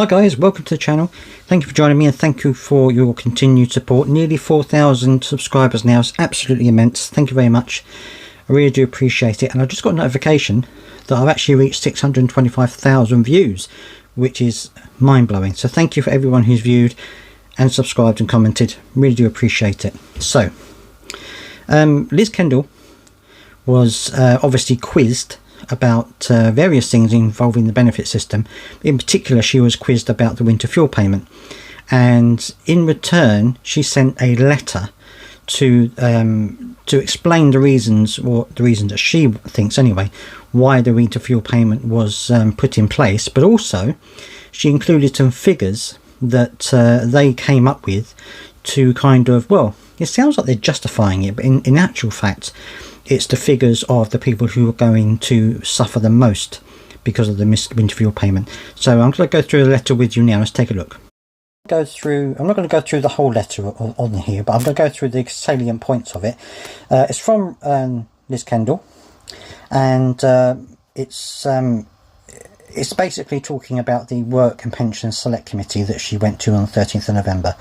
Hi guys, welcome to the channel. Thank you for joining me and thank you for your continued support. Nearly 4,000 subscribers now. It's absolutely immense. Thank you very much. I really do appreciate it. And I just got a notification that I've actually reached 625,000 views, which is mind-blowing. So thank you for everyone who's viewed and subscribed and commented. Really do appreciate it. So Liz Kendall was obviously quizzed about various things involving the benefit system. In particular, she was quizzed about the winter fuel payment, and in return she sent a letter to explain the reasons, or the reasons that she thinks anyway, why the winter fuel payment was put in place. But also she included some figures that they came up with to kind of, well, it sounds like they're justifying it, but in actual fact it's the figures of the people who are going to suffer the most because of the missed winter fuel payment. So I'm going to go through the letter with you now. Let's take a look. I'm not going to go through the whole letter on here, but I'm going to go through the salient points of it. It's from Liz Kendall, and it's basically talking about the Work and Pensions Select Committee that she went to on the 13th of November.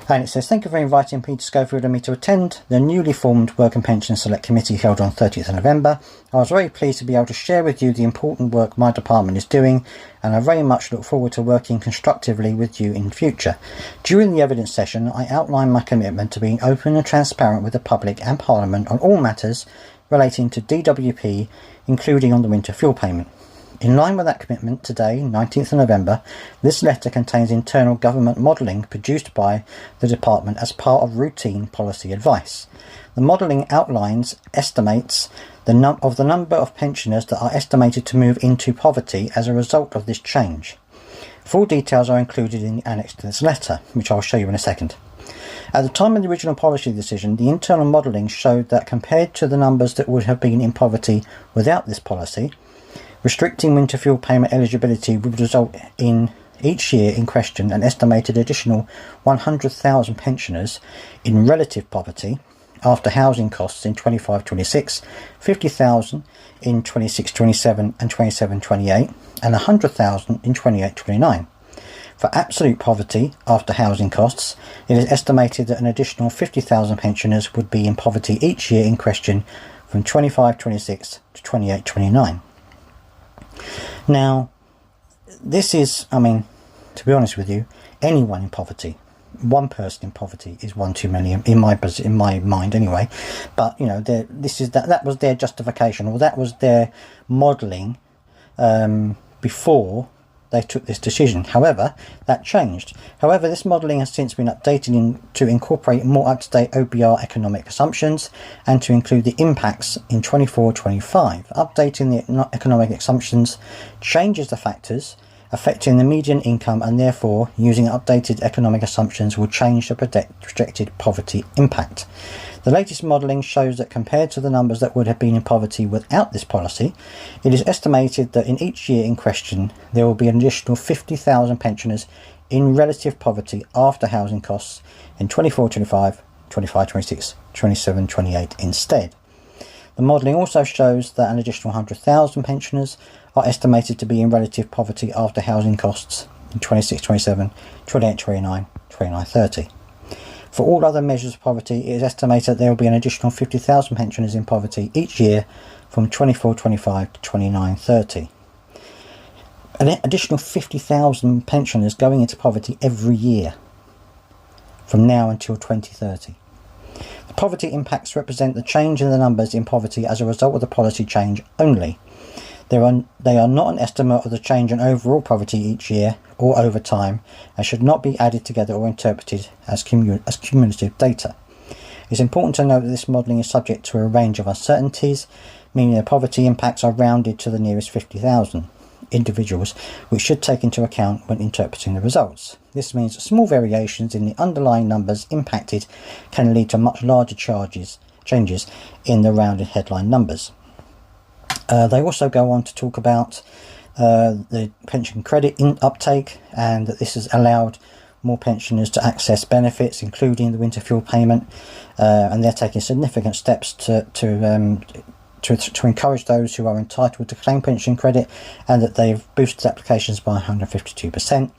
And it says, "Thank you for inviting Peter Schofield and me to attend the newly formed Work and Pension Select Committee held on 30th of November. I was very pleased to be able to share with you the important work my department is doing, and I very much look forward to working constructively with you in future. During the evidence session, I outlined my commitment to being open and transparent with the public and Parliament on all matters relating to DWP, including on the winter fuel payment. In line with that commitment, today, 19th of November, this letter contains internal government modelling produced by the department as part of routine policy advice. The modelling outlines estimates of the number of pensioners that are estimated to move into poverty as a result of this change. Full details are included in the annex to this letter, which I'll show you in a second. At the time of the original policy decision, the internal modelling showed that compared to the numbers that would have been in poverty without this policy, restricting winter fuel payment eligibility would result in, each year in question, an estimated additional 100,000 pensioners in relative poverty after housing costs in 25-26, 50,000 in 26-27 and 27-28, and 100,000 in 28-29. For absolute poverty after housing costs, it is estimated that an additional 50,000 pensioners would be in poverty each year in question from 25-26 to 28-29. Now, this is, I mean, to be honest with you, anyone in poverty, one person in poverty is one too many in my mind anyway. But you know, that was their justification, or that was their modelling before they took this decision. However, that changed. However, this modelling has since been updated to incorporate more up-to-date OBR economic assumptions and to include the impacts in 24-25. Updating the economic assumptions changes the factors affecting the median income, and therefore using updated economic assumptions will change the projected poverty impact. The latest modelling shows that compared to the numbers that would have been in poverty without this policy, it is estimated that in each year in question there will be an additional 50,000 pensioners in relative poverty after housing costs in 24-25, 25-26, 27-28 instead. The modelling also shows that an additional 100,000 pensioners are estimated to be in relative poverty after housing costs in 26-27, 28-29, 29-30. For all other measures of poverty, it is estimated that there will be an additional 50,000 pensioners in poverty each year from 24-25 to 29-30. An additional 50,000 pensioners going into poverty every year from now until 2030. The poverty impacts represent the change in the numbers in poverty as a result of the policy change only. They are not an estimate of the change in overall poverty each year or over time, and should not be added together or interpreted as cumulative data. It's important to note that this modelling is subject to a range of uncertainties, meaning the poverty impacts are rounded to the nearest 50,000 individuals, which should take into account when interpreting the results. This means that small variations in the underlying numbers impacted can lead to much larger changes in the rounded headline numbers. They also go on to talk about the pension credit uptake, and that this has allowed more pensioners to access benefits, including the winter fuel payment, and they're taking significant steps to to encourage those who are entitled to claim pension credit, and that they've boosted applications by 152%.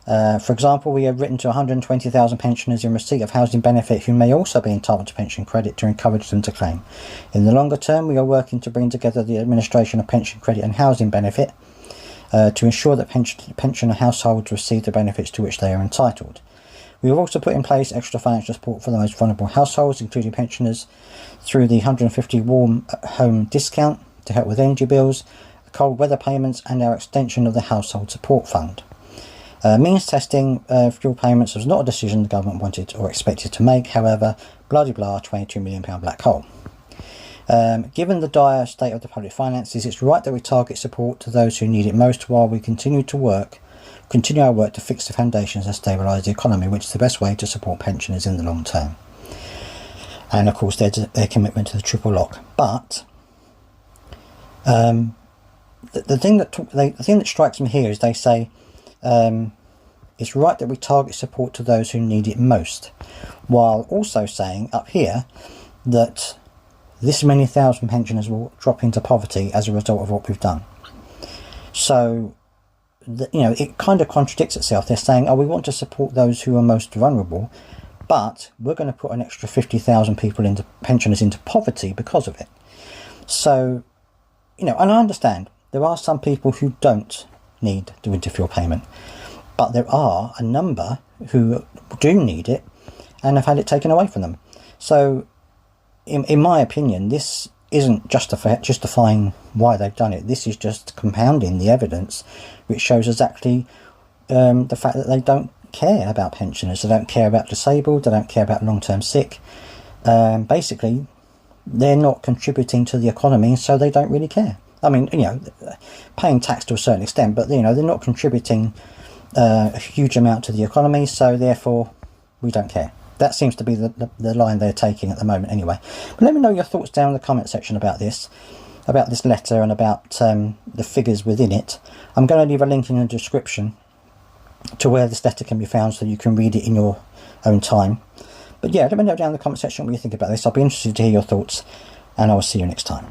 For example, we have written to 120,000 pensioners in receipt of housing benefit who may also be entitled to pension credit to encourage them to claim. In the longer term, we are working to bring together the administration of pension credit and housing benefit to ensure that pensioner households receive the benefits to which they are entitled. We have also put in place extra financial support for the most vulnerable households, including pensioners, through the 150 warm home discount to help with energy bills, cold weather payments, and our extension of the household support fund. Means testing fuel payments was not a decision the government wanted or expected to make. However, blah-de-blah, £22 million black hole. Given the dire state of the public finances, it's right that we target support to those who need it most, while we continue our work to fix the foundations and stabilise the economy, which is the best way to support pensioners in the long term. And of course, their commitment to the triple lock. But the thing that strikes me here is they say, it's right that we target support to those who need it most, while also saying up here that this many thousand pensioners will drop into poverty as a result of what we've done. So, it kind of contradicts itself. They're saying, oh, we want to support those who are most vulnerable, but we're going to put an extra 50,000 pensioners into poverty because of it. So, and I understand there are some people who don't need the winter fuel payment, but there are a number who do need it and have had it taken away from them. So in my opinion, this isn't justifying why they've done it. This is just compounding the evidence, which shows exactly the fact that they don't care about pensioners, they don't care about disabled, they don't care about long-term sick. Basically, they're not contributing to the economy, so they don't really care. I mean, paying tax to a certain extent, but they're not contributing a huge amount to the economy, so therefore we don't care. That seems to be the line they're taking at the moment anyway. But let me know your thoughts down in the comment section about this letter and about the figures within it. I'm going to leave a link in the description to where this letter can be found so you can read it in your own time. But yeah, let me know down in the comment section what you think about this. I'll be interested to hear your thoughts, and I will see you next time.